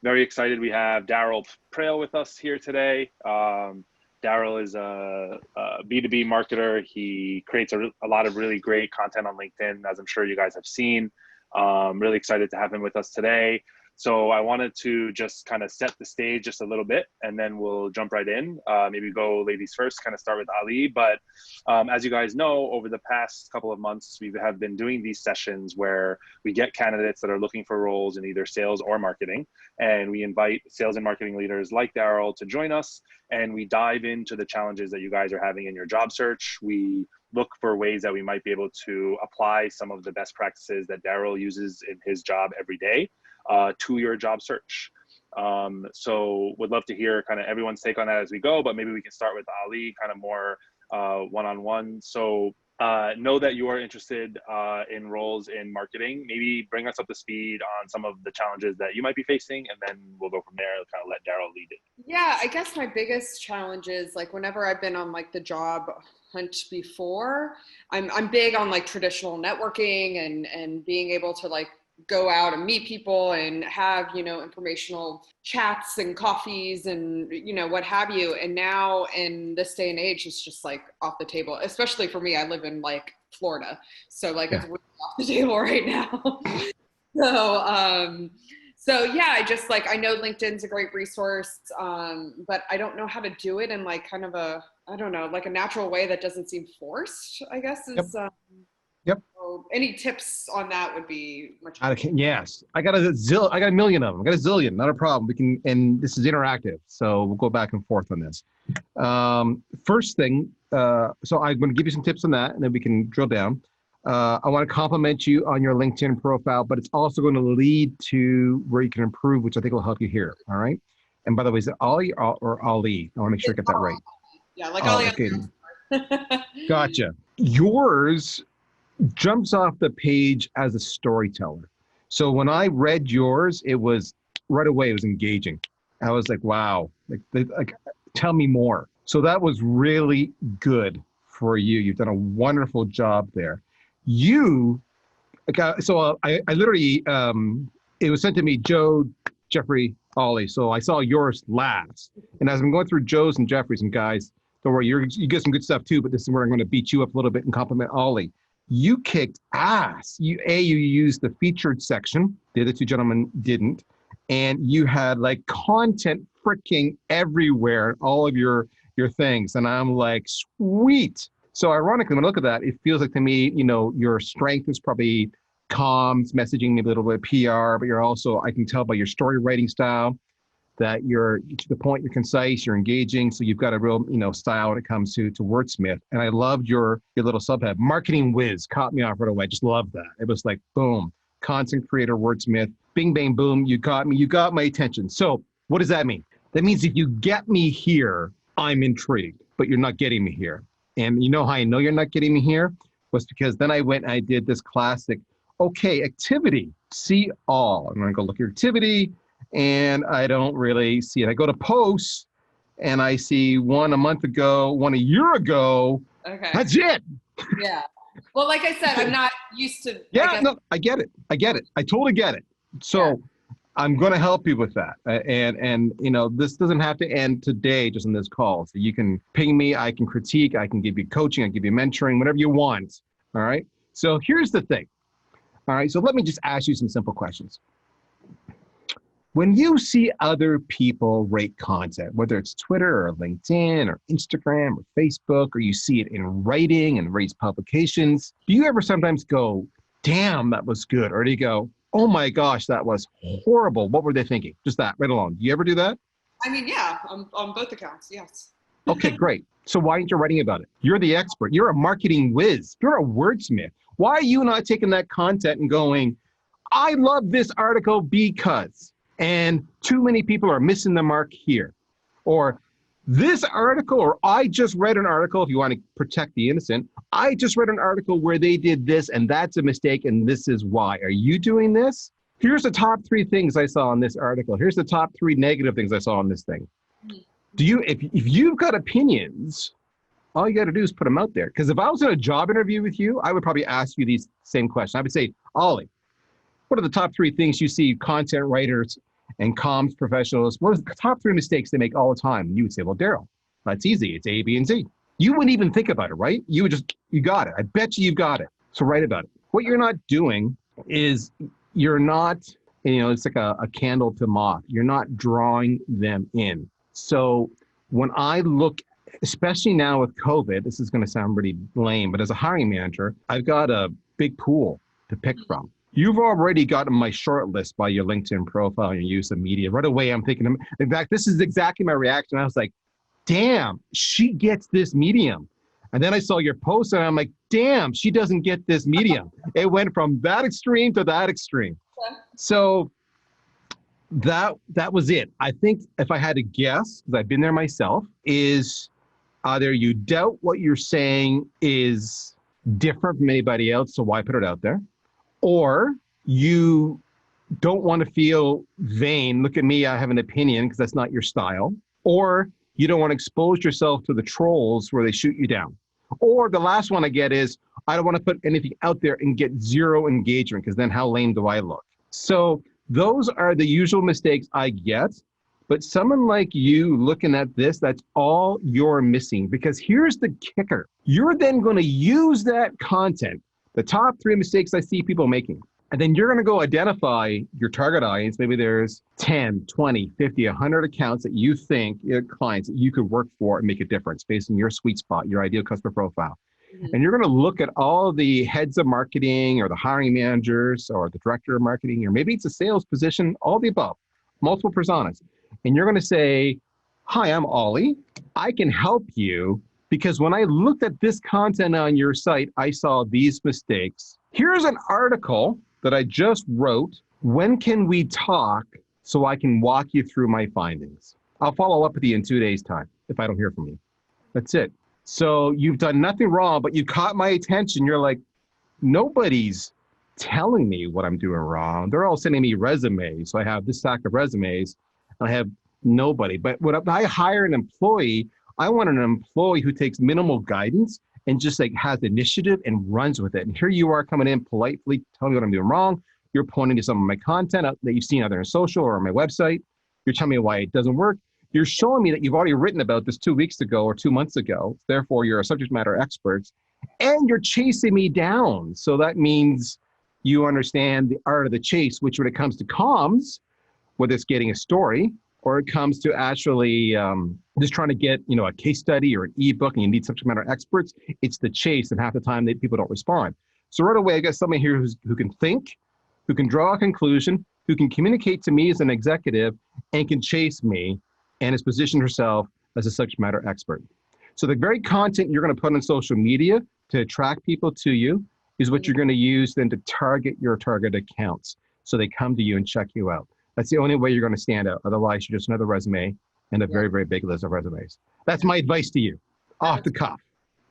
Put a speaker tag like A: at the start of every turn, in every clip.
A: Very excited. We have Darryl Praill with us here today. Darryl is a B2B marketer. He creates a lot of really great content on LinkedIn, as I'm sure you guys have seen. Really excited to have him with us today. So I wanted to just kind of set the stage just a little bit, and then we'll jump right in. Maybe go ladies first, kind of start with Ali. But as you guys know, over the past couple of months, we have been doing these sessions where we get candidates that are looking for roles in either sales or marketing. And we invite sales and marketing leaders like Darryl to join us. And we dive into the challenges that you guys are having in your job search. We look for ways that we might be able to apply some of the best practices that Darryl uses in his job every day to your job search. So would love to hear kind of everyone's take on that as we go, but maybe we can start with Ali, kind of more one-on-one. So know that you are interested in roles in marketing. Maybe bring us up to speed on some of the challenges that you might be facing, and then we'll go from there, kind of let Darryl lead it.
B: Yeah, I guess my biggest challenge is like whenever I've been on like the job hunt before, I'm big on like traditional networking and being able to like go out and meet people and have, informational chats and coffees and, what have you. And now in this day and age, it's just like off the table, especially for me. I live in like Florida. So like it's really off the table right now. So yeah, I just like, I know LinkedIn's a great resource, but I don't know how to do it in like kind of like a natural way that doesn't seem forced, I guess is,
C: Yep.
B: So any tips on that would be much.
C: Yes, I got a million of them. I got a zillion, not a problem. We can, and this is interactive, so we'll go back and forth on this. First thing, so I'm going to give you some tips on that, and then we can drill down. I want to compliment you on your LinkedIn profile, but it's also going to lead to where you can improve, which I think will help you here. All right. And by the way, is it Ali or Ali? I want to make sure I get that right.
B: Yeah, like Ali.
C: Okay. Gotcha. Yours jumps off the page as a storyteller. So when I read yours, it was right away, it was engaging. I was like, wow, like tell me more. So that was really good for you. You've done a wonderful job there. I literally, it was sent to me, Joe, Jeffrey, Ollie. So I saw yours last. And as I'm going through Joe's and Jeffrey's, and guys, don't worry, you get some good stuff too, but this is where I'm going to beat you up a little bit and compliment Ollie. You kicked ass. You used the featured section. The other two gentlemen didn't. And you had like content freaking everywhere, all of your things. And I'm like, sweet. So ironically, when I look at that, it feels like to me, your strength is probably comms, messaging, maybe a little bit of PR, but you're also, I can tell by your story writing style that you're to the point, you're concise, you're engaging. So you've got a real, style when it comes to wordsmith. And I loved your little subhead, marketing whiz, caught me off right away. I just loved that. It was like, boom, content creator, wordsmith, bing, bang, boom. You got me. You got my attention. So what does that mean? That means if you get me here, I'm intrigued, but you're not getting me here. And you know how I know you're not getting me here was because then I went and I did this classic, okay, activity, see all. I'm going to go look at your activity. And I don't really see it. I go to posts and I see one a month ago, one a year ago.
B: Okay.
C: That's it.
B: Yeah. Well, like I said, I'm not used to.
C: I get it. I totally get it. So I'm going to help you with that. And this doesn't have to end today just in this call. So you can ping me. I can critique. I can give you coaching. I can give you mentoring, whatever you want. All right. So here's the thing. All right. So let me just ask you some simple questions. When you see other people rate content, whether it's Twitter or LinkedIn or Instagram or Facebook, or you see it in writing and raised publications, do you ever sometimes go, damn, that was good? Or do you go, oh my gosh, that was horrible. What were they thinking? Just that right alone. Do you ever do that?
B: I mean, yeah, on both accounts, yes.
C: Okay, great. So why aren't you writing about it? You're the expert. You're a marketing whiz. You're a wordsmith. Why are you not taking that content and going, I love this article because... and too many people are missing the mark here. Or this article, or I just read an article, if you want to protect the innocent, I just read an article where they did this and that's a mistake and this is why. Are you doing this? Here's the top 3 things I saw in this article. Here's the top 3 negative things I saw in this thing. Do you, if you've got opinions, all you got to do is put them out there. Because if I was in a job interview with you, I would probably ask you these same questions. I would say, Ollie, what are the top 3 things you see content writers and comms professionals, what are the top 3 mistakes they make all the time? And you would say, well, Darryl, that's easy. It's A, B, and Z. You wouldn't even think about it, right? You would just, you got it. I bet you've got it. So write about it. What you're not doing is you're not, it's like a candle to moth. You're not drawing them in. So when I look, especially now with COVID, this is going to sound pretty lame, but as a hiring manager, I've got a big pool to pick from. You've already gotten my short list by your LinkedIn profile and your use of media. Right away, I'm thinking, in fact, this is exactly my reaction. I was like, damn, she gets this medium. And then I saw your post and I'm like, damn, she doesn't get this medium. It went from that extreme to that extreme. So that was it. I think if I had to guess, because I've been there myself, is either you doubt what you're saying is different from anybody else, so why put it out there? Or you don't want to feel vain. Look at me, I have an opinion, because that's not your style. Or you don't want to expose yourself to the trolls where they shoot you down. Or the last one I get is, I don't want to put anything out there and get zero engagement, because then how lame do I look? So those are the usual mistakes I get. But someone like you looking at this, that's all you're missing. Because here's the kicker. You're then going to use that content, the top 3 mistakes I see people making. And then you're going to go identify your target audience. Maybe there's 10, 20, 50, 100 accounts that you think, clients that you could work for and make a difference based on your sweet spot, your ideal customer profile. Mm-hmm. And you're going to look at all the heads of marketing or the hiring managers or the director of marketing, or maybe it's a sales position, all the above, multiple personas. And you're going to say, hi, I'm Ollie. I can help you because when I looked at this content on your site, I saw these mistakes. Here's an article that I just wrote. When can we talk so I can walk you through my findings? I'll follow up with you in 2 days' time if I don't hear from you. That's it. So you've done nothing wrong, but you caught my attention. You're like, nobody's telling me what I'm doing wrong. They're all sending me resumes. So I have this stack of resumes and I have nobody. But when I hire an employee, I want an employee who takes minimal guidance and just like has initiative and runs with it. And here you are coming in politely, telling me what I'm doing wrong. You're pointing to some of my content that you've seen either on social or on my website. You're telling me why it doesn't work. You're showing me that you've already written about this 2 weeks ago or 2 months ago. Therefore, you're a subject matter expert and you're chasing me down. So that means you understand the art of the chase, which when it comes to comms, whether it's getting a story or it comes to actually just trying to get, a case study or an ebook and you need subject matter experts, it's the chase, and half the time people don't respond. So right away, I got somebody here who can think, who can draw a conclusion, who can communicate to me as an executive and can chase me and has positioned herself as a subject matter expert. So the very content you're going to put on social media to attract people to you is what you're going to use then to target your target accounts so they come to you and check you out. That's the only way you're going to stand out. Otherwise, you're just another resume and a very, very big list of resumes. That's my advice to you, off the cuff.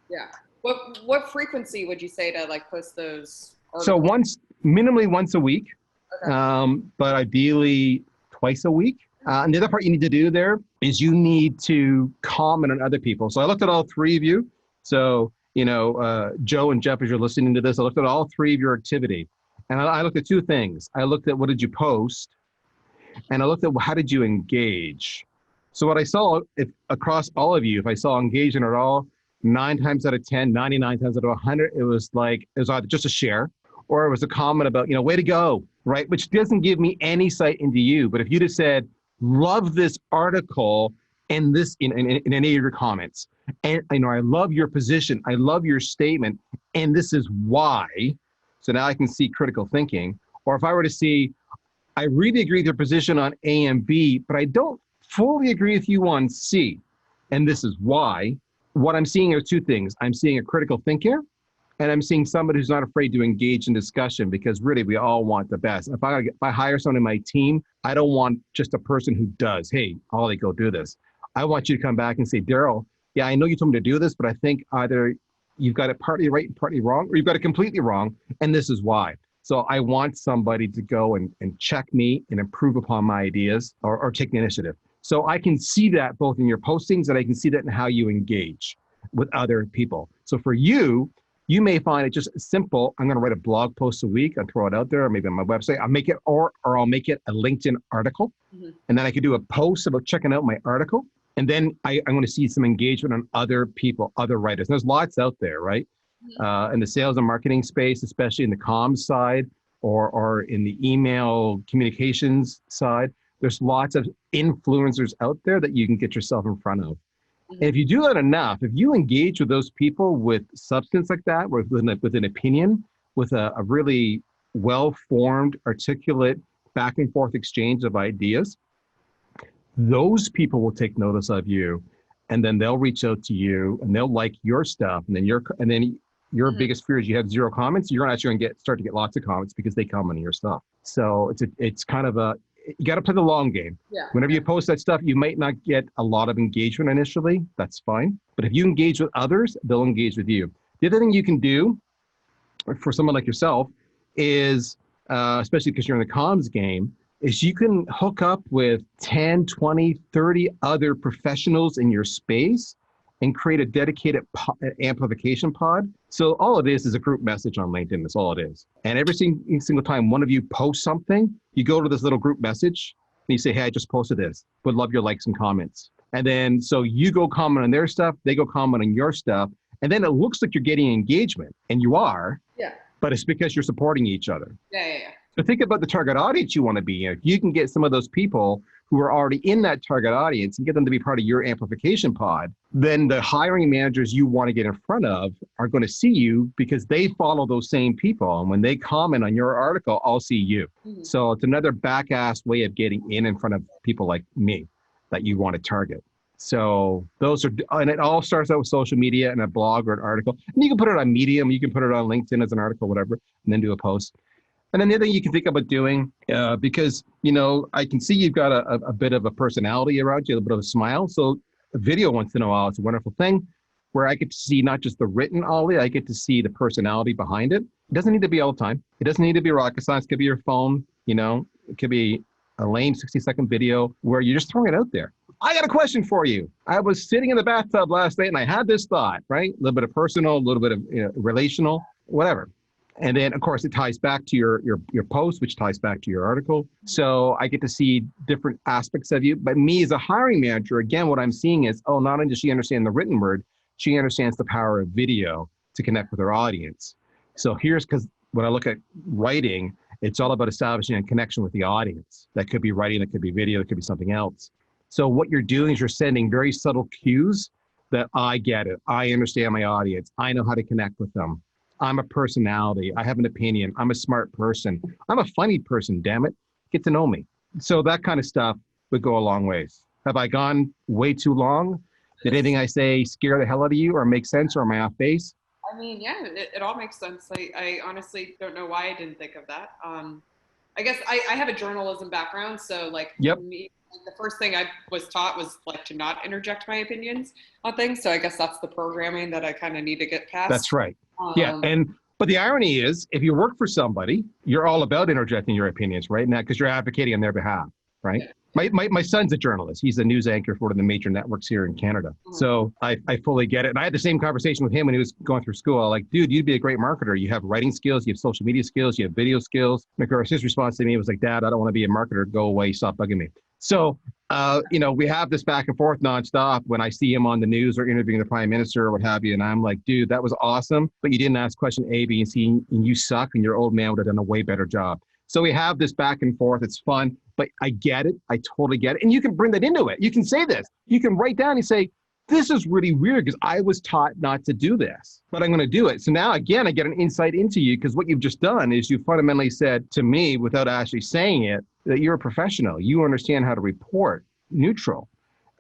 B: Yeah. What frequency would you say to post those articles?
C: So minimally once a week, okay. But ideally twice a week. And the other part you need to do there is you need to comment on other people. So I looked at all 3 of you. So, Joe and Jeff, as you're listening to this, I looked at all 3 of your activity. And I looked at 2 things. I looked at what did you post? And I looked at how did you engage? So what I saw across all of you, if I saw engagement at all, 9 times out of 10, 99 times out of 100, it was either just a share or it was a comment about, way to go, right? Which doesn't give me any sight into you. But if you just said, love this article and this in any of your comments, and I love your position, I love your statement, and this is why. So now I can see critical thinking. Or if I were to see, I really agree with your position on A and B, but I don't fully agree with you on C, and this is why. What I'm seeing are 2 things. I'm seeing a critical thinker, and I'm seeing somebody who's not afraid to engage in discussion, because really we all want the best. If I hire someone in my team, I don't want just a person who does, hey, Ollie, go do this. I want you to come back and say, Darryl, yeah, I know you told me to do this, but I think either you've got it partly right and partly wrong, or you've got it completely wrong, and this is why. So I want somebody to go and check me and improve upon my ideas or take the initiative. So I can see that both in your postings and I can see that in how you engage with other people. So for you, You may find it just simple. I'm going to write a blog post a week and throw it out there, or maybe on my website. I'll make it, or I'll make it a LinkedIn article. And then I could do a post about checking out my article. And then I'm going to see some engagement on other people, other writers. There's lots out there, right? In the sales and marketing space, especially in the comms side or in the email communications side. There's lots of influencers out there that you can get yourself in front of. And if you do that enough, if you engage with those people with substance like that, with an opinion, with a really well-formed, articulate, back and forth exchange of ideas, those people will take notice of you, and then they'll reach out to you and they'll like your stuff. And then your biggest fear is you have zero comments. You're actually going to start to get lots of comments because they comment on your stuff. So it's kind of you got to play the long game.
B: Yeah.
C: Whenever you post that stuff, you might not get a lot of engagement initially. That's fine. But if you engage with others, they'll engage with you. The other thing you can do for someone like yourself is, especially because you're in the comms game, is you can hook up with 10, 20, 30 other professionals in your space and create a dedicated amplification pod. So all it is a group message on LinkedIn. That's all it is. And every single time one of you posts something, you go to this little group message and you say, hey, I just posted this. Would love your likes and comments. And then so you go comment on their stuff, they go comment on your stuff. And then it looks like you're getting engagement, and you are.
B: Yeah.
C: But it's because you're supporting each other.
B: Yeah.
C: So think about the target audience you want to be in. If you can get some of those people who are already in that target audience and get them to be part of your amplification pod, then the hiring managers you want to get in front of are going to see you because they follow those same people. And when they comment on your article, I'll see you. So it's another back-ass way of getting in front of people like me that you want to target. So and it all starts out with social media and a blog or an article. And you can put it on Medium, you can put it on LinkedIn as an article, whatever, and then do a post. And then the other thing you can think about doing, because, I can see you've got a bit of a personality around you, a little bit of a smile. So a video once in a while, it's a wonderful thing where I get to see not just the written Ollie, I get to see the personality behind it. It doesn't need to be all the time. It doesn't need to be rocket science. It could be your phone, it could be a lame 60-second video where you're just throwing it out there. I got a question for you. I was sitting in the bathtub last night and I had this thought, right? A little bit of personal, a little bit of relational, whatever. And then, of course, it ties back to your post, which ties back to your article. So I get to see different aspects of you. But me as a hiring manager, again, what I'm seeing is, not only does she understand the written word, she understands the power of video to connect with her audience. So because when I look at writing, it's all about establishing a connection with the audience. That could be writing, that could be video, that could be something else. So what you're doing is you're sending very subtle cues that I get it. I understand my audience. I know how to connect with them. I'm a personality. I have an opinion. I'm a smart person. I'm a funny person, damn it. Get to know me. So that kind of stuff would go a long ways. Have I gone way too long? Did anything I say scare the hell out of you or make sense, or am I off base?
B: I mean, yeah, it all makes sense. I honestly don't know why I didn't think of that. I guess I have a journalism background, so
C: Yep.
B: me, the first thing I was taught was to not interject my opinions on things. So I guess that's the programming that I kind of need to get past.
C: That's right. Yeah. But the irony is, if you work for somebody, you're all about interjecting your opinions, right? Now, because you're advocating on their behalf, right? Yeah. My son's a journalist. He's a news anchor for one of the major networks here in Canada. So I fully get it. And I had the same conversation with him when he was going through school. I'm like, dude, you'd be a great marketer. You have writing skills, you have social media skills, you have video skills. And of course, his response to me was like, Dad, I don't want to be a marketer. Go away. Stop bugging me. So, we have this back and forth nonstop when I see him on the news or interviewing the prime minister or what have you. And I'm like, dude, that was awesome. But you didn't ask question A, B, and C, and you suck. And your old man would have done a way better job. So we have this back and forth. It's fun, but I get it. I totally get it. And you can bring that into it. You can say this. You can write down and say, this is really weird because I was taught not to do this, but I'm going to do it. So now, again, I get an insight into you because what you've just done is you fundamentally said to me, without actually saying it, that you're a professional. You understand how to report neutral.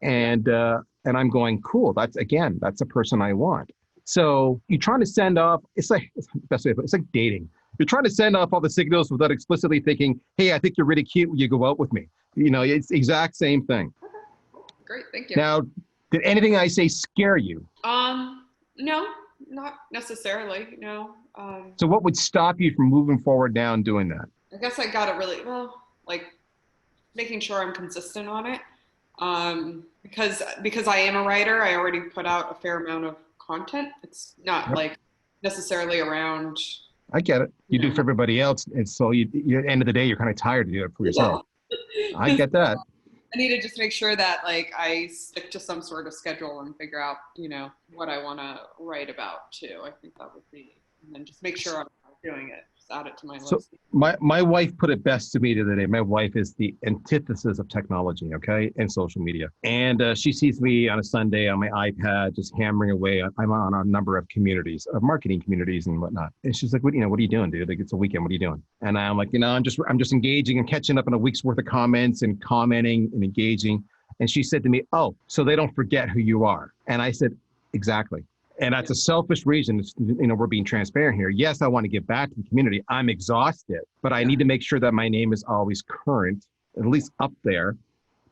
C: And I'm going, cool. That's a person I want. So you're trying to send off, it's like dating. You're trying to send off all the signals without explicitly thinking, hey, I think you're really cute when you go out with me. It's the exact same thing.
B: Great, thank you.
C: Now, did anything I say scare you?
B: No, not necessarily, no.
C: So what would stop you from moving forward now and doing that?
B: I guess I got it really, making sure I'm consistent on it. Because I am a writer, I already put out a fair amount of content. It's not necessarily around.
C: I get it. You do it for everybody else. And so at the end of the day, you're kind of tired to do it for yourself. I get that.
B: I need to just make sure that like I stick to some sort of schedule and figure out, what I want to write about too. I think that would be, and then just make sure I'm doing it. Just add it to my
C: So
B: list.
C: my wife put it best to me the other day. My wife is the antithesis of technology, okay, and social media. And she sees me on a Sunday on my iPad just hammering away. I'm on a number of communities, of marketing communities and whatnot. And she's like, what are you doing, dude? Like, it's a weekend. What are you doing? And I'm like, I'm just engaging and catching up on a week's worth of comments and commenting and engaging. And she said to me, oh, so they don't forget who you are. And I said, exactly. And that's a selfish reason. We're being transparent here. Yes, I want to give back to the community. I'm exhausted, but I need to make sure that my name is always current, at least up there,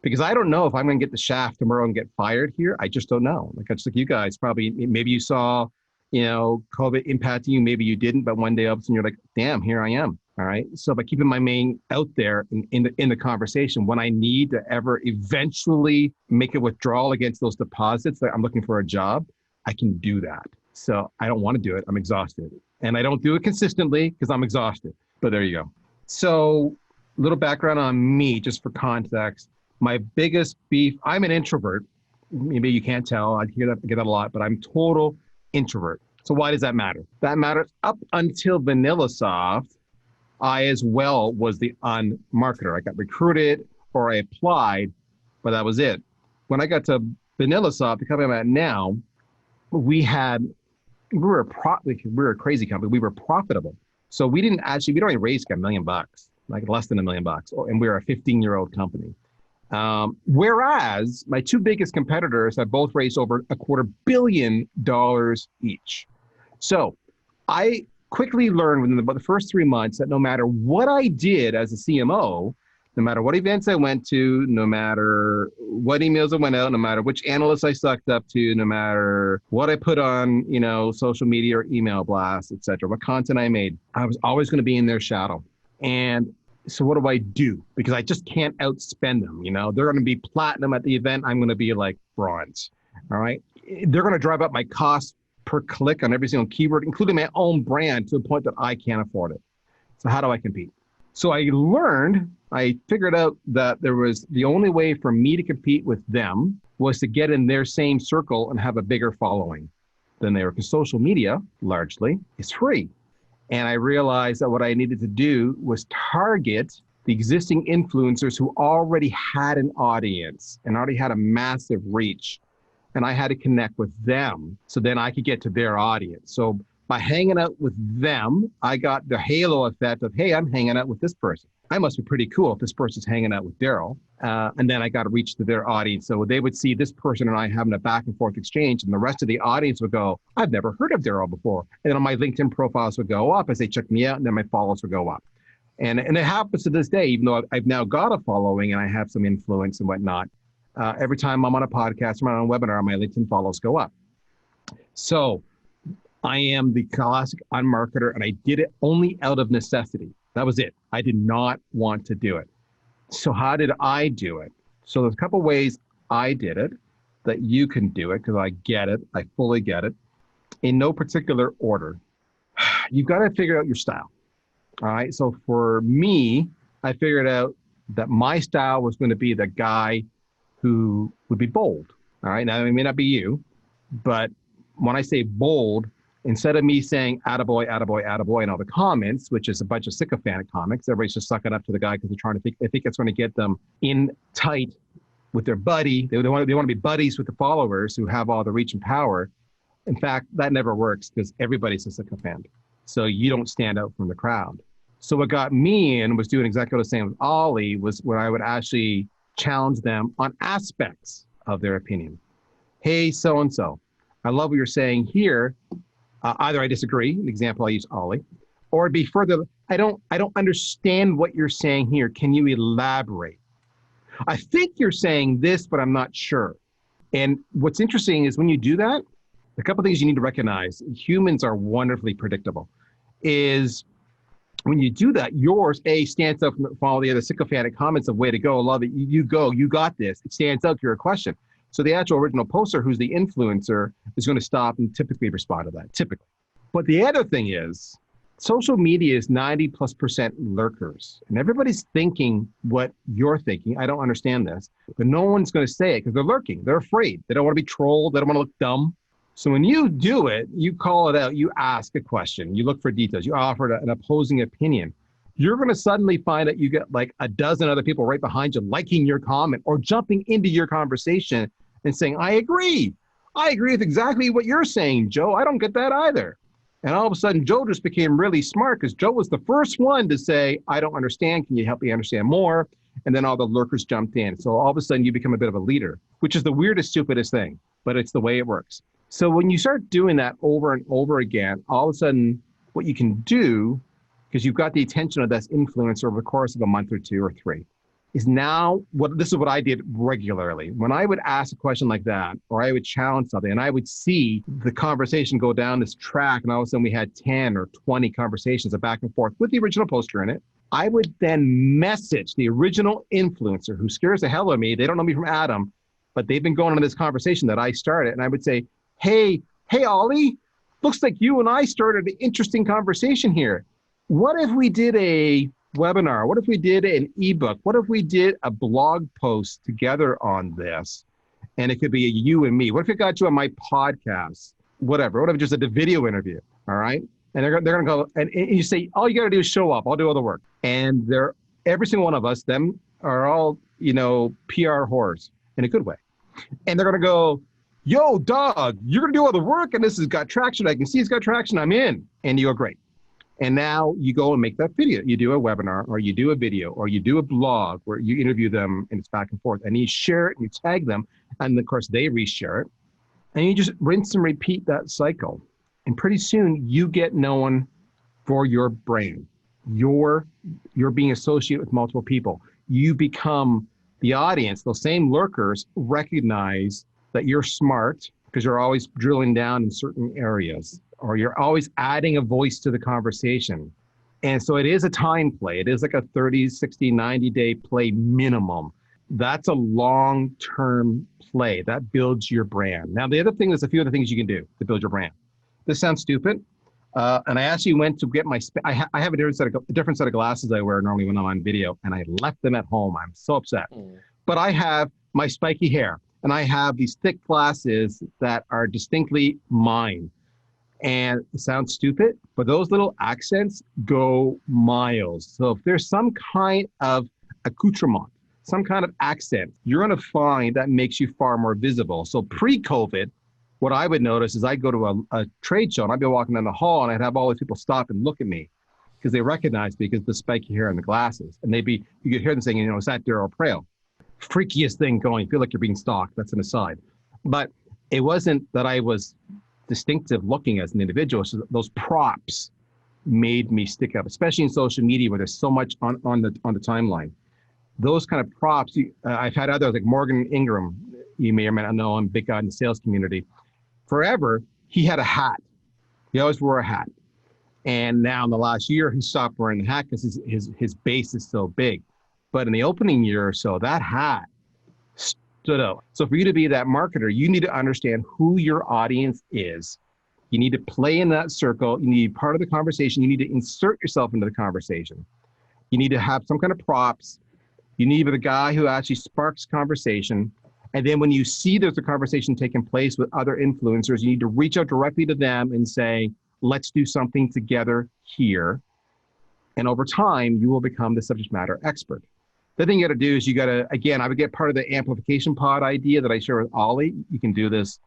C: because I don't know if I'm going to get the shaft tomorrow and get fired here. I just don't know. Like, just like you guys, probably, maybe you saw, COVID impacting you. Maybe you didn't, but one day all of a sudden you're like, damn, here I am. All right. So by keeping my name out there in the conversation, when I need to ever eventually make a withdrawal against those deposits, that I'm looking for a job, I can do that. So I don't want to do it. I'm exhausted. And I don't do it consistently because I'm exhausted. But there you go. So a little background on me, just for context. My biggest beef, I'm an introvert. Maybe you can't tell. I get that a lot, but I'm total introvert. So why does that matter? That matters up until VanillaSoft. I as well was the unmarketer. I got recruited or I applied, but that was it. When I got to VanillaSoft, the company I'm at now, we were a crazy company. We were profitable. So we don't even raise $1 million, like less than $1 million. And we're a 15-year-old company. Whereas my two biggest competitors have both raised over $250 million each. So I quickly learned within about the first 3 months that no matter what I did as a CMO, no matter what events I went to, no matter what emails I went out, no matter which analysts I sucked up to, no matter what I put on, social media or email blasts, et cetera, what content I made, I was always going to be in their shadow. And so what do I do? Because I just can't outspend them. They're going to be platinum at the event. I'm going to be like bronze. All right. They're going to drive up my cost per click on every single keyword, including my own brand, to the point that I can't afford it. So how do I compete? So I figured out that the only way for me to compete with them was to get in their same circle and have a bigger following than they were, because social media largely is free. And I realized that what I needed to do was target the existing influencers who already had an audience and already had a massive reach. And I had to connect with them so then I could get to their audience. So by hanging out with them, I got the halo effect of, hey, I'm hanging out with this person. I must be pretty cool if this person's hanging out with Darryl. And then I got to reach to their audience. So they would see this person and I having a back and forth exchange. And the rest of the audience would go, I've never heard of Darryl before. And then my LinkedIn profiles would go up as they check me out. And then my follows would go up. And it happens to this day, even though I've now got a following and I have some influence and whatnot. Every time I'm on a podcast or on a webinar, my LinkedIn follows go up. So I am the classic unmarketer, and I did it only out of necessity. That was it. I did not want to do it. So how did I do it? So there's a couple ways I did it that you can do it, because I get it. I fully get it. In no particular order. You've got to figure out your style. All right. So for me, I figured out that my style was going to be the guy who would be bold. All right. Now, it may not be you, but when I say bold, instead of me saying attaboy, attaboy, attaboy in all the comments, which is a bunch of sycophantic comics, everybody's just sucking up to the guy because they think it's going to get them in tight with their buddy. They want to be buddies with the followers who have all the reach and power. In fact, that never works because everybody's a sycophant. So you don't stand out from the crowd. So what got me in was doing exactly the same with Ollie, was where I would actually challenge them on aspects of their opinion. Hey, so-and-so, I love what you're saying here. Either I disagree, an example I use Ollie, or it'd be further, I don't understand what you're saying here. Can you elaborate? I think you're saying this, but I'm not sure. And what's interesting is when you do that, a couple of things you need to recognize, humans are wonderfully predictable, is when you do that, yours, stands out from all the other sycophantic comments of way to go, love it, you go, you got this. It stands out to your question. So the actual original poster, who's the influencer, is going to stop and typically respond to that, typically. But the other thing is, social media is 90+% lurkers, and everybody's thinking what you're thinking. I don't understand this, but no one's going to say it because they're lurking. They're afraid. They don't want to be trolled. They don't want to look dumb. So when you do it, you call it out, you ask a question, you look for details, you offer an opposing opinion. You're going to suddenly find that you get like a dozen other people right behind you liking your comment or jumping into your conversation and saying, I agree with exactly what you're saying, Joe. I don't get that either. And all of a sudden, Joe just became really smart because Joe was the first one to say, I don't understand. Can you help me understand more? And then all the lurkers jumped in. So all of a sudden, you become a bit of a leader, which is the weirdest, stupidest thing, but it's the way it works. So when you start doing that over and over again, all of a sudden, what you can do, because you've got the attention of this influencer over the course of a month or 2 or 3, is now, this is what I did regularly. When I would ask a question like that, or I would challenge something, and I would see the conversation go down this track, and all of a sudden we had 10 or 20 conversations back and forth with the original poster in it, I would then message the original influencer who scares the hell out of me. They don't know me from Adam, but they've been going on this conversation that I started, and I would say, hey, Ollie, looks like you and I started an interesting conversation here. What if we did a webinar? What if we did an ebook? What if we did a blog post together on this? And it could be a you and me. What if it got you on my podcast? Whatever. What if it just did a video interview? All right. And they're going to go, and you say, all you got to do is show up. I'll do all the work. And every single one of us, them are all, PR whores in a good way. And they're going to go, yo, dog, you're going to do all the work and this has got traction. I can see it's got traction. I'm in. And you go, great. And now you go and make that video. You do a webinar or you do a video or you do a blog where you interview them and it's back and forth and you share it and you tag them. And of course they reshare it and you just rinse and repeat that cycle. And pretty soon you get known for your brand. You're being associated with multiple people. You become the audience. Those same lurkers recognize that you're smart because you're always drilling down in certain areas, or you're always adding a voice to the conversation. And so it is a time play. It is like a 30, 60, 90-day play minimum. That's a long-term play. That builds your brand. Now, the other thing, there's a few other things you can do to build your brand. This sounds stupid. And I actually went to get I have a different set of glasses I wear normally when I'm on video, and I left them at home. I'm so upset. But I have my spiky hair, and I have these thick glasses that are distinctly mine. And it sounds stupid, but those little accents go miles. So if there's some kind of accoutrement, some kind of accent, you're going to find that makes you far more visible. So pre-COVID, what I would notice is I'd go to a trade show and I'd be walking down the hall and I'd have all these people stop and look at me because they recognize me because of the spiky hair and the glasses. And you could hear them saying, is that Darryl Praill? Freakiest thing going, feel like you're being stalked. That's an aside. But it wasn't that I was distinctive looking as an individual. So those props made me stick up, especially in social media where there's so much on the timeline. Those kind of props, I've had others like Morgan Ingram, you may or may not know, I'm a big guy in the sales community. Forever, he had a hat. He always wore a hat. And now in the last year, he stopped wearing the hat because his base is so big. But in the opening year or so, that hat stood out. So for you to be that marketer, you need to understand who your audience is. You need to play in that circle. You need to be part of the conversation. You need to insert yourself into the conversation. You need to have some kind of props. You need to be the guy who actually sparks conversation. And then when you see there's a conversation taking place with other influencers, you need to reach out directly to them and say, let's do something together here. And over time, you will become the subject matter expert. The thing you got to do is I would get part of the amplification pod idea that I share with Ollie. You can do this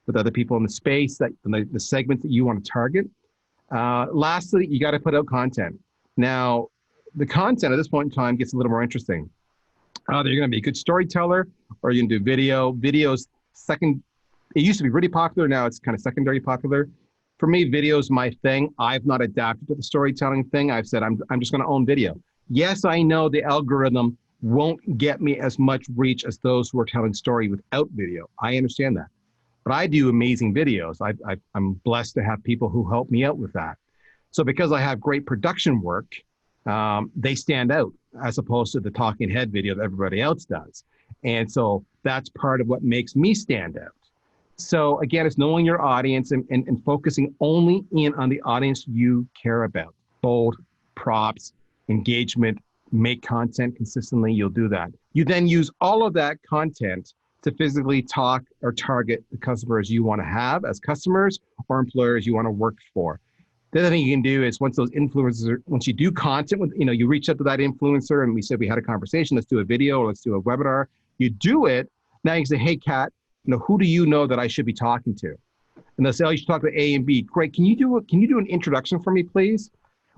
C: with other people in the space, the segment that you want to target. Lastly, you got to put out content. Now, the content at this point in time gets a little more interesting. Either you're going to be a good storyteller or you can do video. Video's second. It used to be really popular. Now it's kind of secondary popular. For me, video is my thing. I've not adapted to the storytelling thing. I've said, I'm just going to own video. Yes, I know the algorithm won't get me as much reach as those who are telling story without video. I understand that. But I do amazing videos. I'm blessed to have people who help me out with that. So because I have great production work, they stand out as opposed to the talking head video that everybody else does. And so that's part of what makes me stand out. So again, it's knowing your audience and focusing only in on the audience you care about. Bold, props, engagement, make content consistently, you'll do that. You then use all of that content to physically talk or target the customers you want to have as customers or employers you want to work for. The other thing you can do is once those influencers, once you do content with, you reach out to that influencer and we said we had a conversation, let's do a video or let's do a webinar. You do it. Now you can say, hey, Kat, who do you know that I should be talking to? And they'll say, oh, you should talk to A and B. Great. Can you do an introduction for me, please?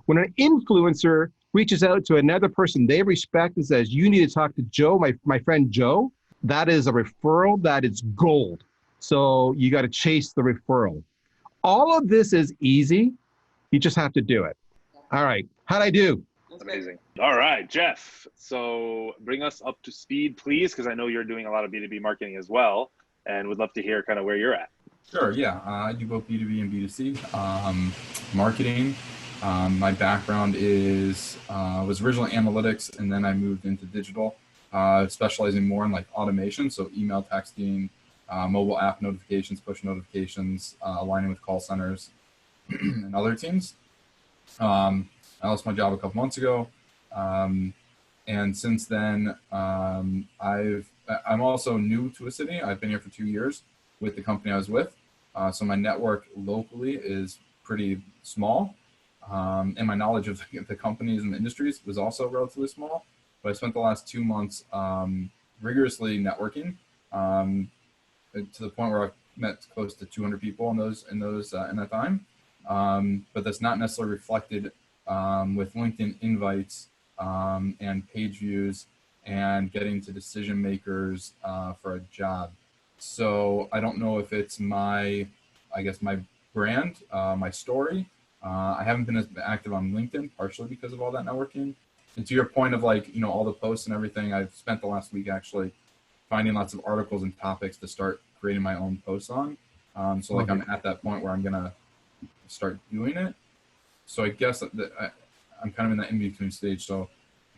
C: When an influencer reaches out to another person they respect and says, you need to talk to Joe, my friend Joe, that is a referral. That is gold. So you got to chase the referral. All of this is easy. You just have to do it. All right. How'd I do?
A: That's amazing. All right, Jeff. So bring us up to speed, please, because I know you're doing a lot of B2B marketing as well, and would love to hear kind of where you're at.
D: Sure. Yeah. I do both B2B and B2C marketing. My background was originally analytics, and then I moved into digital, specializing more in like automation. So email, texting, mobile app notifications, push notifications, aligning with call centers and other teams. I lost my job a couple months ago. And since then, I'm also new to a city. I've been here for 2 years with the company I was with. So my network locally is pretty small. And my knowledge of the companies and the industries was also relatively small. But I spent the last 2 months rigorously networking to the point where I've met close to 200 people in that time. But that's not necessarily reflected with LinkedIn invites and page views and getting to decision makers for a job. So I don't know if it's my brand, my story. I haven't been as active on LinkedIn, partially because of all that networking. And to your point of all the posts and everything, I've spent the last week actually finding lots of articles and topics to start creating my own posts on. So I'm at that point where I'm going to start doing it. So I guess that I'm kind of in that in-between stage. So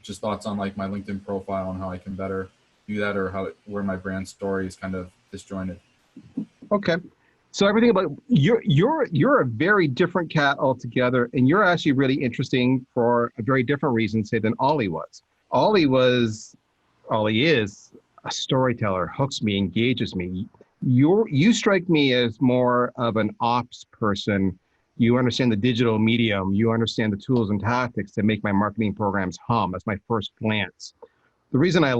D: just thoughts on my LinkedIn profile and how I can better do that, or where my brand story is kind of disjointed.
C: Okay. So everything about you're a very different cat altogether, and you're actually really interesting for a very different reason, say, than Ollie was. Ollie is a storyteller, hooks me, engages me. You strike me as more of an ops person. You understand the digital medium. You understand the tools and tactics to make my marketing programs hum. That's my first glance. The reason I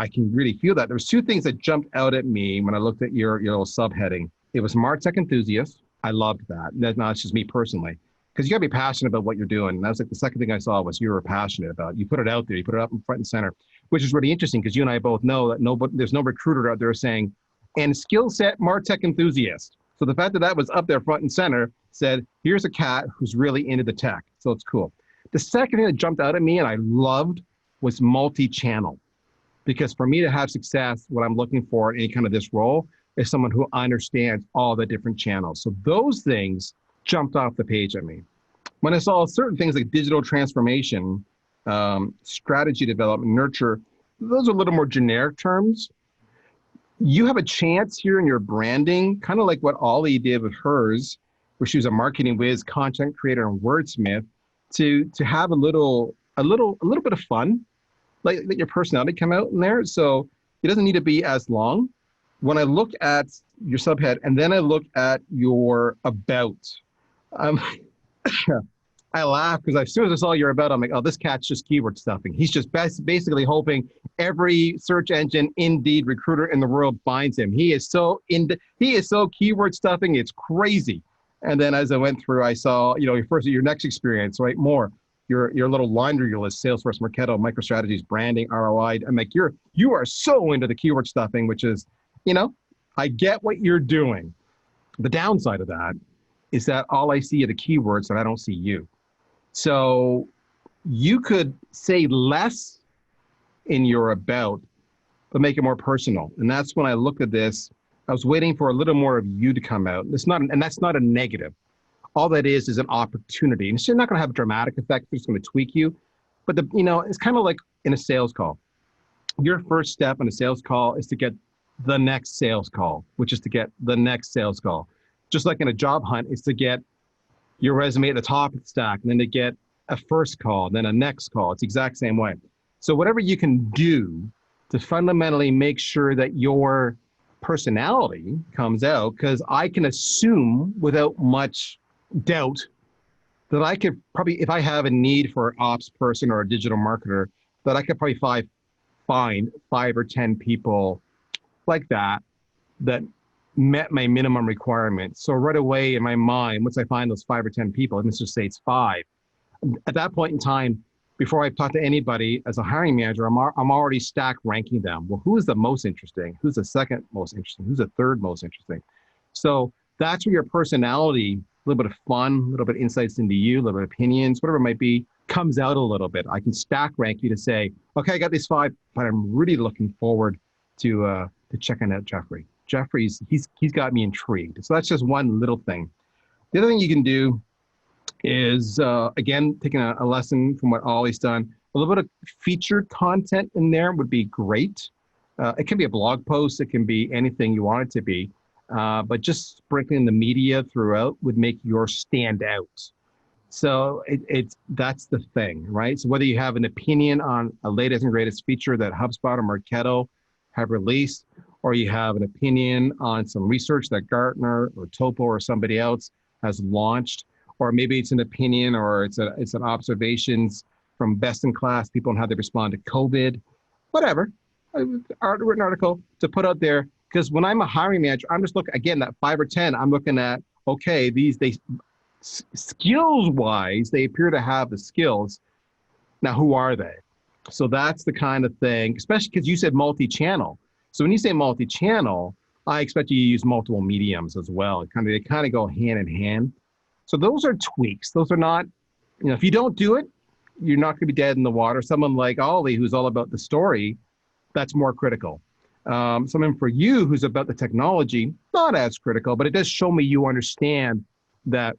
C: can really feel that. There's two things that jumped out at me when I looked at your little subheading. It was MarTech enthusiast. I loved that. That's not just me personally, because you gotta be passionate about what you're doing. And that was the second thing I saw was you were passionate about. You put it out there. You put it up in front and center, which is really interesting because you and I both know that there's no recruiter out there saying, and skill set MarTech enthusiast. So the fact that was up there front and center said, here's a cat who's really into the tech. So it's cool. The second thing that jumped out at me and I loved was multi-channel. Because for me to have success, what I'm looking for in any kind of this role is someone who understands all the different channels. So those things jumped off the page at me. When I saw certain things like digital transformation, strategy development, nurture, those are a little more generic terms. You have a chance here in your branding, kind of like what Ollie did with hers, where she was a marketing whiz, content creator, and wordsmith, to have a little bit of fun, like let your personality come out in there. So it doesn't need to be as long. When I look at your subhead and then I look at your about, I laugh because as soon as I saw your about, I'm like, oh, this cat's just keyword stuffing. He's just basically hoping every search engine, Indeed recruiter in the world finds him. He is so keyword stuffing. It's crazy. And then as I went through, I saw, your next experience, right? More your little laundry list, Salesforce, Marketo, MicroStrategies, branding, ROI. I'm like, you are so into the keyword stuffing, which is, I get what you're doing. The downside of that is that all I see are the keywords and I don't see you. So you could say less in your about, but make it more personal. And that's when I looked at this, I was waiting for a little more of you to come out. That's not a negative. All that is an opportunity. And it's not going to have a dramatic effect. It's going to tweak you. But it's kind of like in a sales call. Your first step in a sales call is to get the next sales call, which is to get the next sales call. Just like in a job hunt, it's to get your resume at the top of the stack, and then to get a first call, then a next call. It's the exact same way. So whatever you can do to fundamentally make sure that your personality comes out, because I can assume without much doubt that I could probably, if I have a need for an ops person or a digital marketer, that I could probably find 5 or 10 people like that met my minimum requirements. So right away in my mind, once I find those 5 or 10 people, let's just say it's 5, at that point in time, before I talk to anybody as a hiring manager, I'm already stack ranking them. Well, who is the most interesting? Who's the second most interesting? Who's the third most interesting? So that's where your personality, a little bit of fun, a little bit of insights into you, a little bit of opinions, whatever it might be, comes out a little bit. I can stack rank you to say, okay, I got these 5, but I'm really looking forward to checking out Jeffrey. Jeffrey's, he's got me intrigued. So that's just one little thing. The other thing you can do is, again, taking a lesson from what Ollie's done, a little bit of featured content in there would be great. It can be a blog post. It can be anything you want it to be. But just sprinkling the media throughout would make yours stand out. So that's the thing, right? So whether you have an opinion on a latest and greatest feature that HubSpot or Marketo have released, or you have an opinion on some research that Gartner or Topo or somebody else has launched, or maybe it's an opinion or it's an observations from best-in-class people and how they respond to COVID, whatever, a written article to put out there. Because when I'm a hiring manager, I'm just looking, again, that 5 or 10, I'm looking at, okay, skills-wise, they appear to have the skills. Now, who are they? So that's the kind of thing, especially because you said multi-channel. So when you say multi-channel, I expect you to use multiple mediums as well. They kind of go hand in hand. So those are tweaks. Those are not, if you don't do it, you're not going to be dead in the water. Someone like Ollie, who's all about the story, that's more critical. Someone for you who's about the technology, not as critical, but it does show me you understand that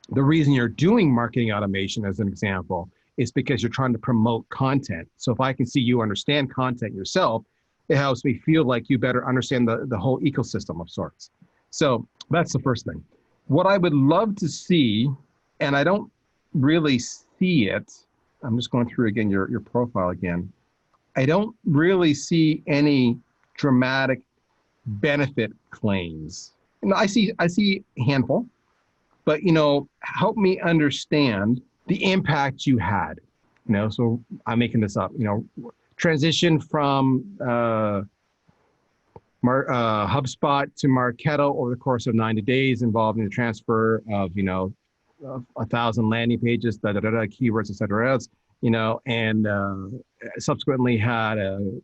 C: the reason you're doing marketing automation, as an example, is because you're trying to promote content. So if I can see you understand content yourself, it helps me feel like you better understand the whole ecosystem of sorts. So that's the first thing. What I would love to see, and I don't really see it, I'm just going through again your profile again. I don't really see any dramatic benefit claims. I see a handful, but help me understand the impact you had. So I'm making this up. Transition from HubSpot to Marketo over the course of 90 days, involving the transfer of 1,000 landing pages, keywords, et cetera else. And subsequently had a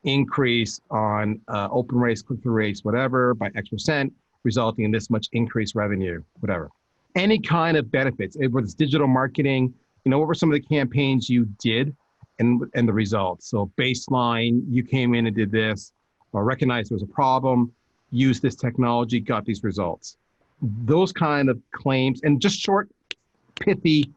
C: increase on open rates, click-through rates, whatever, by X%, resulting in this much increased revenue, whatever. Any kind of benefits, whether it's digital marketing, what were some of the campaigns you did and the results? So baseline, you came in and did this, or recognized there was a problem, used this technology, got these results. Those kind of claims, and just short, pithy,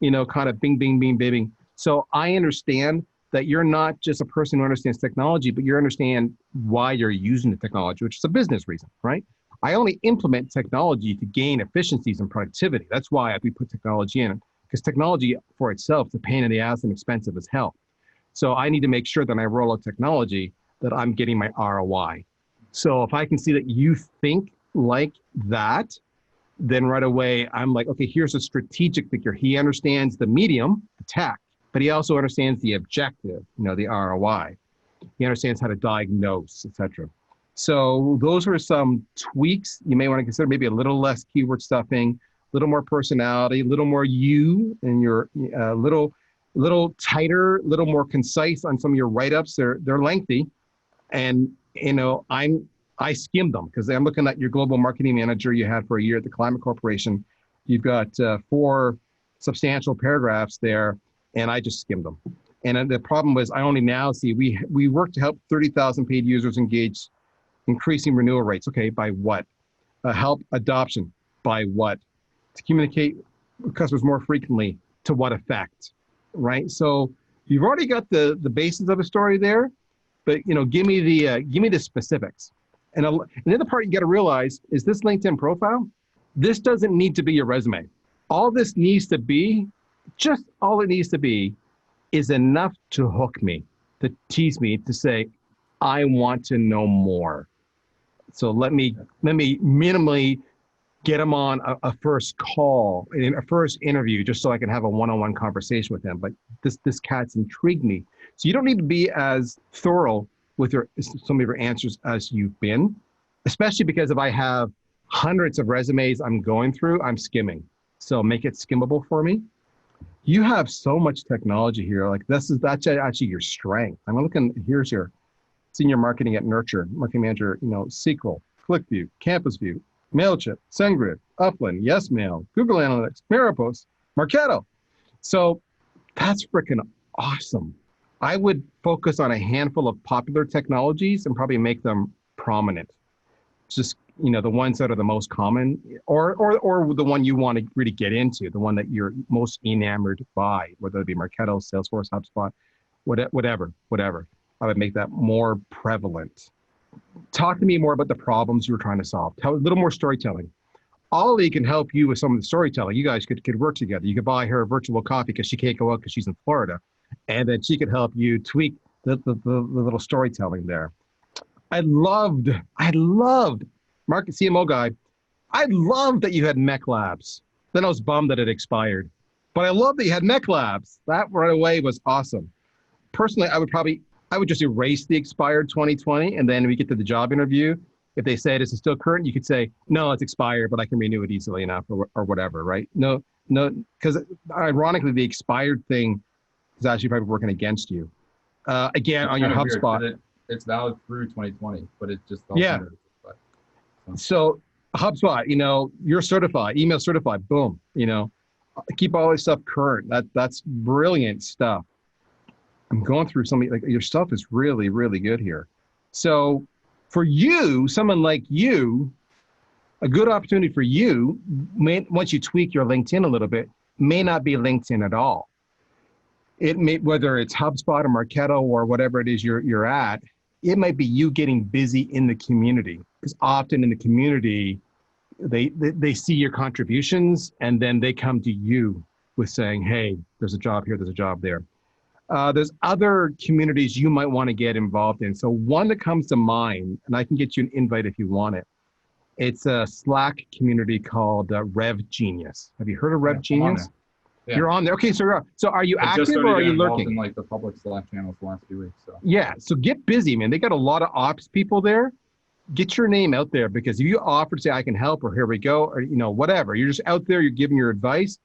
C: kind of bing, bing, bing, bing. So I understand that you're not just a person who understands technology, but you understand why you're using the technology, which is a business reason, right? I only implement technology to gain efficiencies and productivity. That's why we put technology in, because technology for itself is a pain in the ass and expensive as hell. So I need to make sure that I roll out technology that I'm getting my ROI. So if I can see that you think like that, then right away, I'm like, okay, here's a strategic thinker. He understands the medium, the tech, but he also understands the objective, the ROI. He understands how to diagnose, etc. So those are some tweaks you may want to consider. Maybe a little less keyword stuffing, a little more personality, a little more you, and your little tighter, a little more concise on some of your write-ups. They're lengthy, and I skimmed them because I'm looking at your global marketing manager you had for a year at the Climate Corporation. You've got 4 substantial paragraphs there, and I just skimmed them. And the problem was I only now see we work to help 30,000 paid users engage, increasing renewal rates. Okay, by what? Help adoption. By what? To communicate with customers more frequently. To what effect? Right? So you've already got the basis of a story there. but give me the specifics. And the other part you got to realize is this LinkedIn profile. This doesn't need to be your resume. All this needs to be, just all it needs to be, is enough to hook me, to tease me, to say, I want to know more. So let me minimally get him on a first call, a first interview, just so I can have a one-on-one conversation with him. But this cat's intrigued me. So you don't need to be as thorough with some of your answers as you've been, especially because if I have hundreds of resumes I'm going through, I'm skimming. So make it skimmable for me. You have so much technology here. Like that's actually your strength. I'm looking, here's your senior marketing at Nurture, marketing manager, SQL, ClickView, CampusView, MailChimp, SendGrid, Upland, YesMail, Google Analytics, Maripost, Marketo. So that's freaking awesome. I would focus on a handful of popular technologies and probably make them prominent. Just, the ones that are the most common, or the one you want to really get into, the one that you're most enamored by, whether it be Marketo, Salesforce, HubSpot, whatever. I would make that more prevalent. Talk to me more about the problems you're trying to solve. Tell a little more storytelling. Ollie can help you with some of the storytelling. You guys could work together. You could buy her a virtual coffee because she can't go out because she's in Florida. And then she could help you tweak the little storytelling there. I loved, market CMO guy, I loved that you had Mech Labs. Then I was bummed that it expired. But I love that you had Mech Labs. That right away was awesome. Personally, I would just erase the expired 2020, and then we get to the job interview. If they say this is still current, you could say, no, it's expired, but I can renew it easily enough or whatever, right? No, because ironically, the expired thing is actually probably working against you. Again, on your HubSpot.
D: It's valid through 2020, but it just
C: So HubSpot, you're certified, email certified, boom, keep all this stuff current. That's brilliant stuff. I'm going through something like your stuff is really, really good here. So for you, someone like you, a good opportunity for you, once you tweak your LinkedIn a little bit, may not be LinkedIn at all. It may, whether it's HubSpot or Marketo or whatever it is you're at, it might be you getting busy in the community. Because often in the community, they see your contributions and then they come to you with saying, hey, there's a job here, there's a job there. There's other communities you might want to get involved in. So one that comes to mind, and I can get you an invite if you want it. It's a Slack community called Rev Genius. Have you heard of Rev Genius?
D: Yeah.
C: You're on there. Okay, so are you active or are you lurking?
D: In like the public Slack channels the last few weeks. So.
C: Yeah, so get busy, man. They got a lot of ops people there. Get your name out there, because if you offer to say I can help, or here we go, or whatever, you're just out there, you're giving your advice,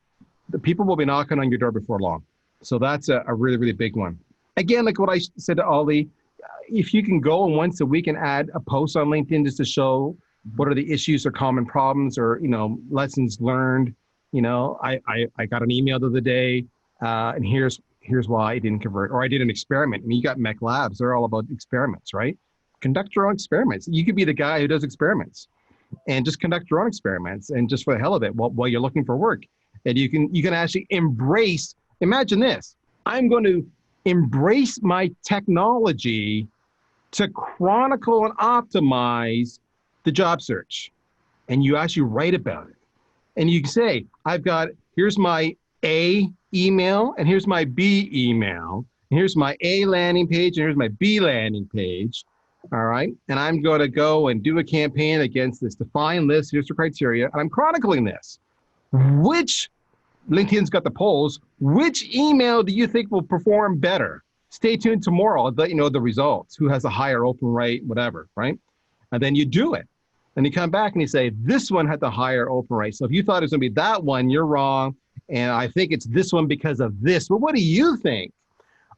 C: the people will be knocking on your door before long. So that's a really, really big one. Again, like what I said to Ollie, if you can go once a week and add a post on LinkedIn just to show what are the issues or common problems or, lessons learned. I got an email the other day, and here's why I didn't convert, or I did an experiment. I mean, you got Mech Labs, they're all about experiments, right? Conduct your own experiments. You could be the guy who does experiments and just conduct your own experiments, and just for the hell of it, while you're looking for work. And you can actually embrace. Imagine this. I'm going to embrace my technology to chronicle and optimize the job search. And you actually write about it. And you can say, here's my A email, and here's my B email. And here's my A landing page, and here's my B landing page. All right. And I'm going to go and do a campaign against this defined list. Here's the criteria. And I'm chronicling this. LinkedIn's got the polls. Which email do you think will perform better? Stay tuned tomorrow. I'll let you know the results. Who has a higher open rate, whatever, right? And then you do it. And you come back and you say, this one had the higher open rate. So if you thought it was going to be that one, you're wrong. And I think it's this one because of this. But what do you think?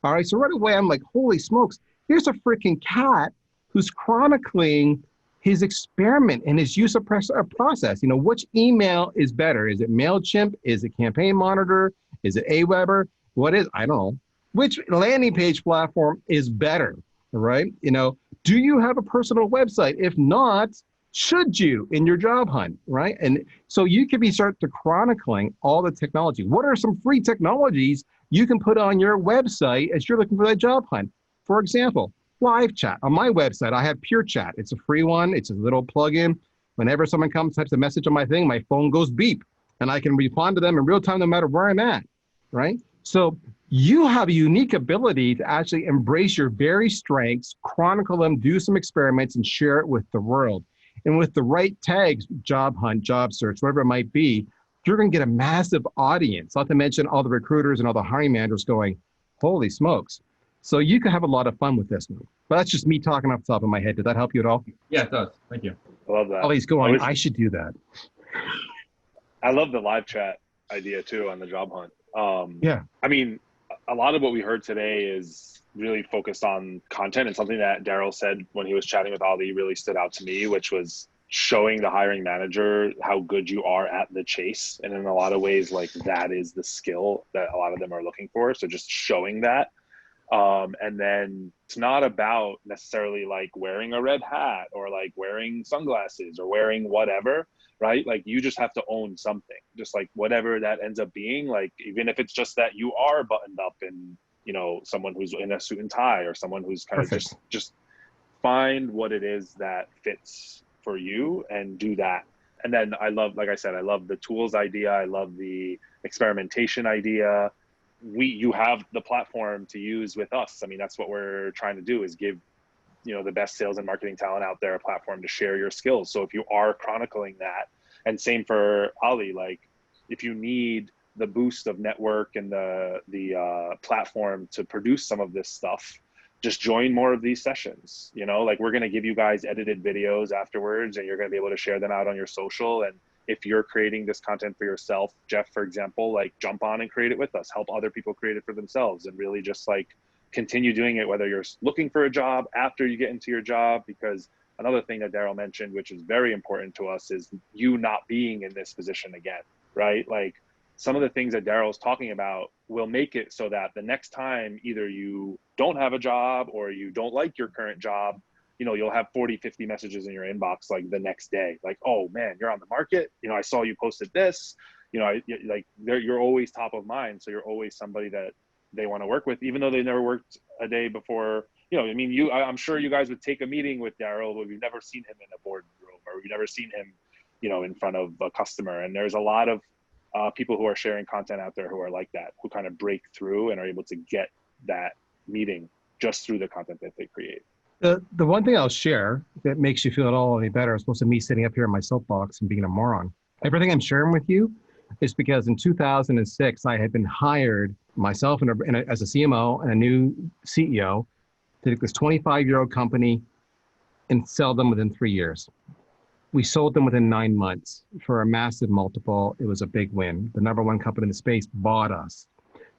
C: All right. So right away, I'm like, holy smokes. Here's a freaking cat who's chronicling his experiment and his use of process. Which email is better? Is it MailChimp? Is it Campaign Monitor? Is it Aweber? What is, I don't know. Which landing page platform is better, right? Do you have a personal website? If not, should you in your job hunt, right? And so you could start to chronicling all the technology. What are some free technologies you can put on your website as you're looking for that job hunt? For example, live chat. On my website, I have Pure Chat. It's a free one. It's a little plugin. Whenever someone comes, types a message on my thing, my phone goes beep, and I can respond to them in real time no matter where I'm at, right? So you have a unique ability to actually embrace your very strengths, chronicle them, do some experiments, and share it with the world. And with the right tags, job hunt, job search, whatever it might be, you're going to get a massive audience, not to mention all the recruiters and all the hiring managers going, holy smokes. So you can have a lot of fun with this one. But that's just me talking off the top of my head. Did that help you at all?
D: Yeah, it does. Thank you.
A: I love that.
C: Ollie's going, I should do that.
A: I love the live chat idea too on the job hunt.
C: Yeah.
A: I mean, a lot of what we heard today is really focused on content, and something that Darryl said when he was chatting with Ollie really stood out to me, which was showing the hiring manager how good you are at the chase. And in a lot of ways, like, that is the skill that a lot of them are looking for. So just showing that. And then it's not about necessarily like wearing a red hat or like wearing sunglasses or wearing whatever, right? Like, you just have to own something, just like whatever that ends up being. Like, even if it's just that you are buttoned up and, you know, someone who's in a suit and tie, or someone who's kind of just find what it is that fits for you and do that. And then I love, like I said, I love the tools idea. I love the experimentation idea. You have the platform to use with us. I mean, that's what we're trying to do, is give, you know, the best sales and marketing talent out there a platform to share your skills. So if you are chronicling that, and same for Ollie, like, if you need the boost of network and the platform to produce some of this stuff, just join more of these sessions. You know, like, we're going to give you guys edited videos afterwards, and you're going to be able to share them out on your social. And if you're creating this content for yourself, Jeff, for example, like, jump on and create it with us, help other people create it for themselves, and really just like continue doing it, whether you're looking for a job, after you get into your job. Because another thing that Darryl mentioned, which is very important to us, is you not being in this position again, right? Like, some of the things that Darryl's talking about will make it so that the next time either you don't have a job or you don't like your current job, you know, you'll have 40, 50 messages in your inbox like the next day, like, oh man, you're on the market. You know, I saw you posted this, you know, you're always top of mind. So you're always somebody that they want to work with, even though they never worked a day before. You know, I mean, I'm sure you guys would take a meeting with Darryl, but we've never seen him in a boardroom, or we've never seen him, you know, in front of a customer. And there's a lot of people who are sharing content out there who are like that, who kind of break through and are able to get that meeting just through the content that they create.
C: The one thing I'll share that makes you feel at all any better, as opposed to me sitting up here in my soapbox and being a moron, everything I'm sharing with you is because in 2006, I had been hired myself as a CMO and a new CEO to take this 25-year-old company and sell them within 3 years. We sold them within 9 months for a massive multiple. It was a big win. The number one company in the space bought us.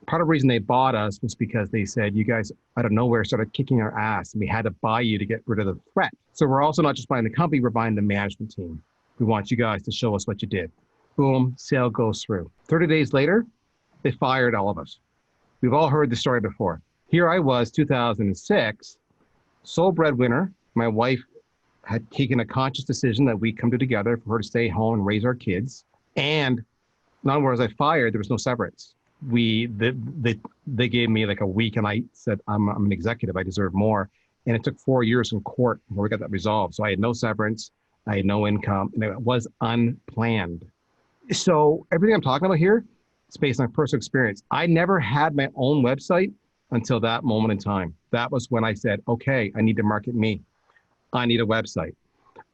C: Part of the reason they bought us was because they said, you guys out of nowhere started kicking our ass, and we had to buy you to get rid of the threat. So we're also not just buying the company, we're buying the management team. We want you guys to show us what you did. Boom, sale goes through. 30 days later, they fired all of us. We've all heard the story before. Here I was, 2006, sole breadwinner. My wife had taken a conscious decision that we come together for her to stay home and raise our kids. And not only was I fired, there was no severance. They gave me like a week, and I said, I'm an executive, I deserve more. And it took 4 years in court where we got that resolved. So I had no severance, I had no income, and it was unplanned. So everything I'm talking about here is based on personal experience. I never had my own website until that moment in time. That was when I said, okay, I need to market me. I need a website.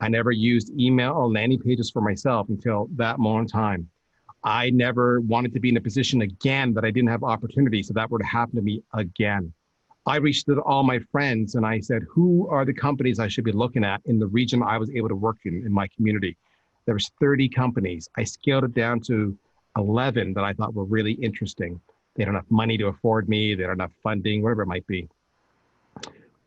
C: I never used email or landing pages for myself until that moment in time. I never wanted to be in a position again that I didn't have opportunity, so that would happen to me again. I reached out to all my friends and I said, who are the companies I should be looking at in the region I was able to work in my community? There was 30 companies. I scaled it down to 11 that I thought were really interesting. They had enough money to afford me, they had enough funding, whatever it might be.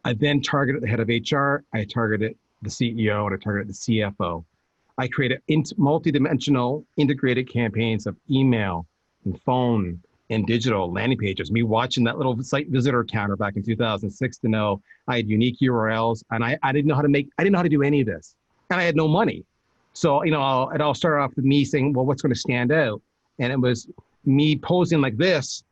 C: I then targeted the head of HR, I targeted the CEO, and I targeted the CFO. I created multi-dimensional integrated campaigns of email and phone and digital landing pages. Me watching that little site visitor counter back in 2006 to know I had unique URLs, and I didn't know how to do any of this, and I had no money. So, you know, it all started off with me saying, well, what's going to stand out? And it was me posing like this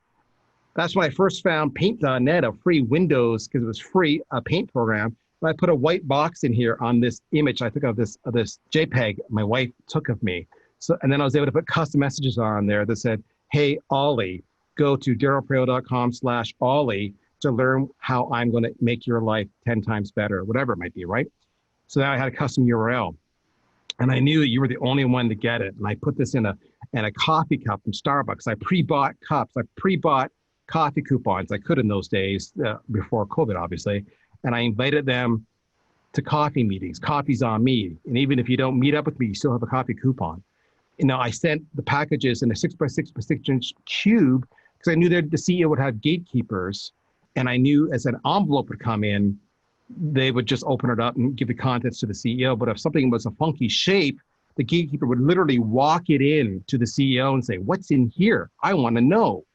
C: That's when I first found Paint.net, a free Windows, because it was free, a paint program. And I put a white box in here on this image I took of this JPEG my wife took of me. So, and then I was able to put custom messages on there that said, hey, Ollie, go to darrylpraill.com/Ollie to learn how I'm going to make your life 10 times better, whatever it might be, right? So now I had a custom URL. And I knew that you were the only one to get it. And I put this in a coffee cup from Starbucks. I pre-bought cups. I pre-bought coffee coupons. I could in those days, before COVID, obviously. And I invited them to coffee meetings. Coffee's on me. And even if you don't meet up with me, you still have a coffee coupon. You know, I sent the packages in a 6x6x6 cube because I knew that the CEO would have gatekeepers. And I knew as an envelope would come in, they would just open it up and give the contents to the CEO. But if something was a funky shape, the gatekeeper would literally walk it in to the CEO and say, what's in here? I want to know.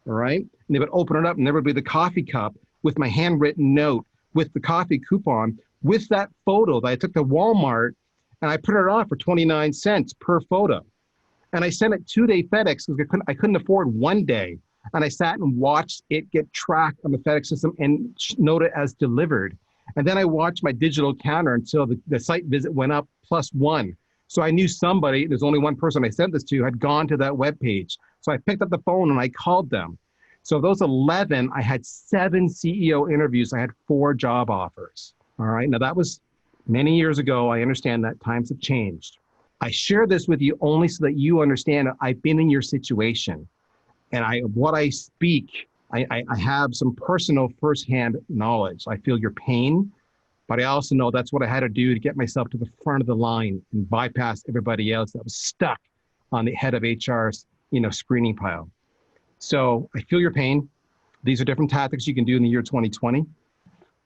C: All right. And they would open it up and there would be the coffee cup with my handwritten note, with the coffee coupon, with that photo that I took to Walmart and I put it on for 29 cents per photo. And I sent it 2-day FedEx because I couldn't afford 1 day. And I sat and watched it get tracked on the FedEx system and note it as delivered. And then I watched my digital counter until the site visit went up +1. So I knew somebody, there's only one person I sent this to, had gone to that web page. So I picked up the phone and I called them. So those 11, I had 7 CEO interviews. I had 4 job offers. All right. Now that was many years ago. I understand that times have changed. I share this with you only so that you understand that I've been in your situation. And what I speak, I have some personal firsthand knowledge. I feel your pain, but I also know that's what I had to do to get myself to the front of the line and bypass everybody else that was stuck on the head of HR's, screening pile. So I feel your pain. These are different tactics you can do in the year 2020.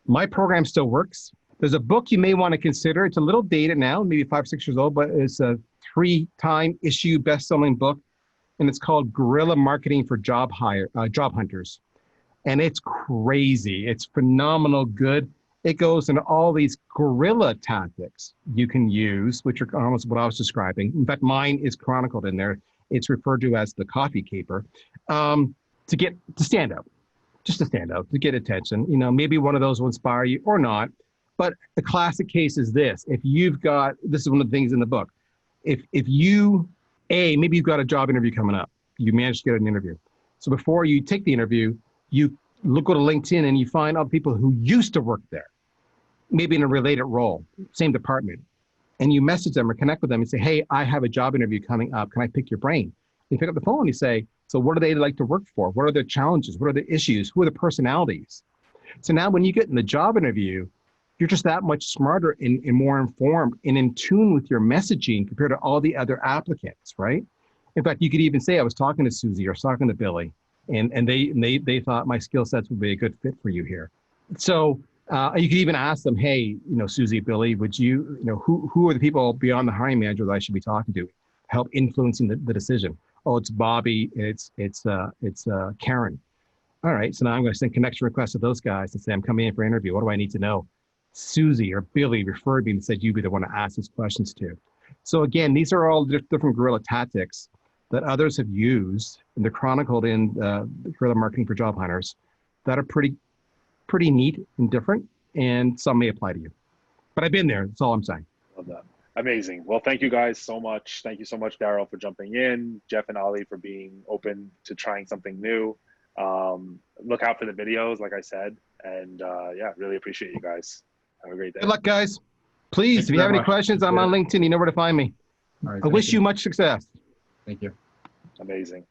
C: My program still works. There's a book you may want to consider. It's a little dated now, maybe 5 or 6 years old, but it's a 3-time issue best-selling book. And it's called Guerrilla Marketing for Job Hunters. And it's crazy. It's phenomenal good. It goes into all these guerrilla tactics you can use, which are almost what I was describing. In fact, mine is chronicled in there. It's referred to as the coffee caper, to stand out, just to stand out, to get attention. Maybe one of those will inspire you or not. But a classic case is this. This is one of the things in the book. Maybe you've got a job interview coming up. You managed to get an interview. So before you take the interview, you go to LinkedIn and you find other people who used to work there, maybe in a related role, same department. And you message them or connect with them and say, hey, I have a job interview coming up. Can I pick your brain? You pick up the phone and you say, so what do they like to work for? What are their challenges? What are the issues? Who are the personalities? So now when you get in the job interview, you're just that much smarter and more informed and in tune with your messaging compared to all the other applicants, right? In fact, you could even say, I was talking to Susie or I was talking to Billy, and they thought my skill sets would be a good fit for you here. So you could even ask them, hey, Susie, Billy, would you, who are the people beyond the hiring manager that I should be talking to help influencing the decision? Oh, it's Bobby, it's Karen. All right, so now I'm going to send connection requests to those guys and say, I'm coming in for an interview. What do I need to know? Susie or Billy referred me and said, you'd be the one to ask these questions to. So again, these are all different guerrilla tactics that others have used, and they're chronicled in Guerrilla Marketing for Job Hunters that are pretty neat and different, and some may apply to you. But I've been there, that's all I'm saying.
A: Love that. Amazing. Well, thank you guys so much. Thank you so much, Darryl, for jumping in, Jeff and Ollie for being open to trying something new. Look out for the videos, like I said, and really appreciate you guys. Have a great day.
C: Good luck, guys. Please, if you have any questions, I'm on LinkedIn. You know where to find me.
D: All right,
C: I wish you much success.
D: Thank you.
A: Amazing.